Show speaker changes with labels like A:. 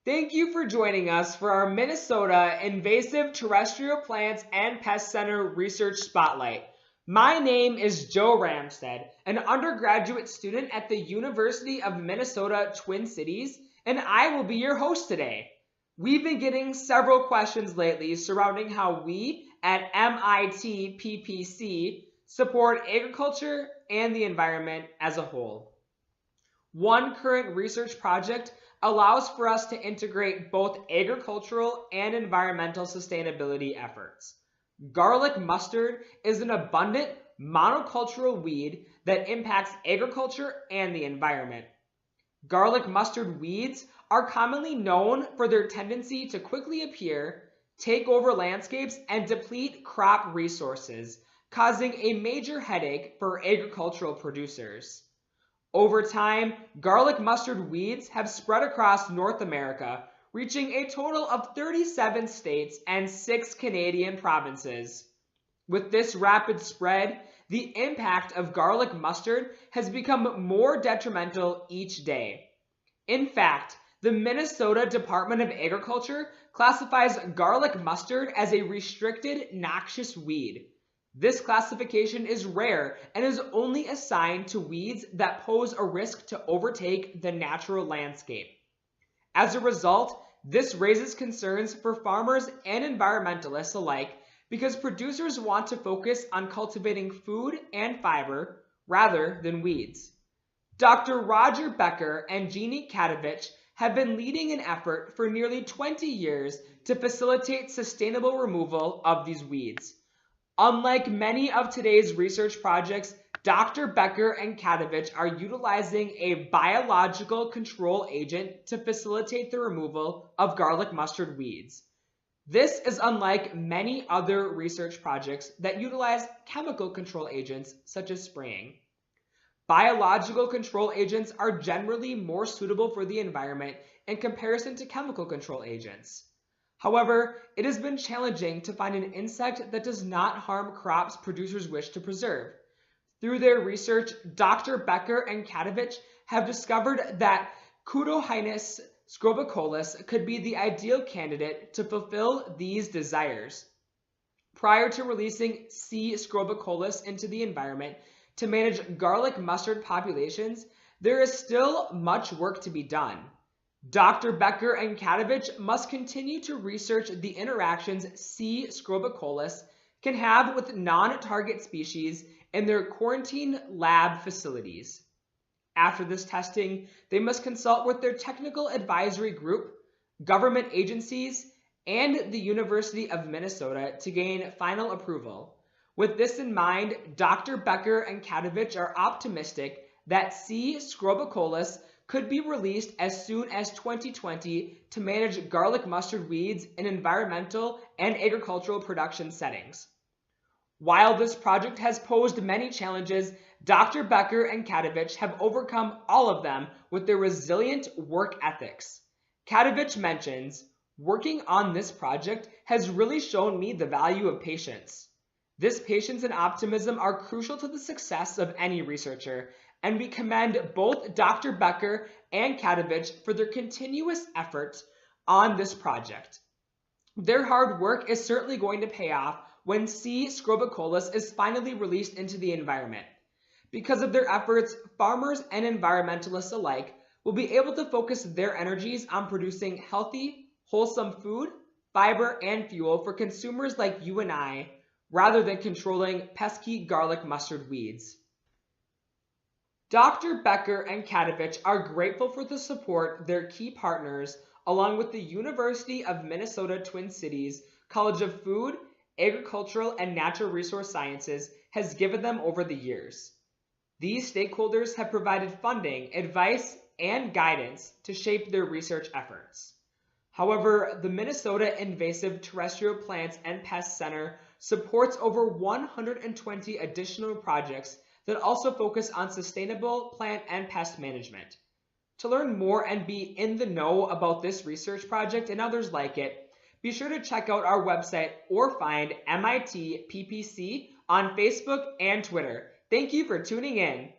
A: Thank you for joining us for our Minnesota Invasive Terrestrial Plants and Pest Center Research Spotlight. My name is Joe Ramstead, an undergraduate student at the University of Minnesota Twin Cities, and I will be your host today. We've been getting several questions lately surrounding how we at MITPPC support agriculture and the environment as a whole. One current research project allows for us to integrate both agricultural and environmental sustainability efforts. Garlic mustard is an abundant monocultural weed that impacts agriculture and the environment. Garlic mustard weeds are commonly known for their tendency to quickly appear, take over landscapes, and deplete crop resources, causing a major headache for agricultural producers. Over time, garlic mustard weeds have spread across North America, reaching a total of 37 states and 6 Canadian provinces. With this rapid spread, the impact of garlic mustard has become more detrimental each day. In fact, the Minnesota Department of Agriculture classifies garlic mustard as a restricted noxious weed. This classification is rare and is only assigned to weeds that pose a risk to overtake the natural landscape. As a result, this raises concerns for farmers and environmentalists alike because producers want to focus on cultivating food and fiber rather than weeds. Dr. Roger Becker and Jeannie Katovich have been leading an effort for nearly 20 years to facilitate sustainable removal of these weeds. Unlike many of today's research projects, Dr. Becker and Katovich are utilizing a biological control agent to facilitate the removal of garlic mustard weeds. This is unlike many other research projects that utilize chemical control agents such as spraying. Biological control agents are generally more suitable for the environment in comparison to chemical control agents. However, it has been challenging to find an insect that does not harm crops producers wish to preserve. Through their research, Dr. Becker and Katovich have discovered that Cudohynus scobicollis could be the ideal candidate to fulfill these desires. Prior to releasing C. scobicollis into the environment to manage garlic mustard populations, there is still much work to be done. Dr. Becker and Katovich must continue to research the interactions C. scobicollis can have with non-target species in their quarantine lab facilities. After this testing, they must consult with their technical advisory group, government agencies, and the University of Minnesota to gain final approval. With this in mind, Dr. Becker and Katovich are optimistic that C. scobicollis could be released as soon as 2020 to manage garlic mustard weeds in environmental and agricultural production settings. While this project has posed many challenges, Dr. Becker and Katovich have overcome all of them with their resilient work ethics. Katovich mentions, "Working on this project has really shown me the value of patience. This patience and optimism are crucial to the success of any researcher, and we commend both Dr. Becker and Katovich for their continuous efforts on this project. Their hard work is certainly going to pay off when C. scobicollis is finally released into the environment. Because of their efforts, farmers and environmentalists alike will be able to focus their energies on producing healthy, wholesome food, fiber, and fuel for consumers like you and I, rather than controlling pesky garlic mustard weeds." Dr. Becker and Katovich are grateful for the support their key partners, along with the University of Minnesota Twin Cities College of Food, Agricultural, and Natural Resource Sciences has given them over the years. These stakeholders have provided funding, advice, and guidance to shape their research efforts. However, the Minnesota Invasive Terrestrial Plants and Pest Center supports over 120 additional projects that also focus on sustainable plant and pest management. To learn more and be in the know about this research project and others like it, be sure to check out our website or find MITPPC on Facebook and Twitter. Thank you for tuning in.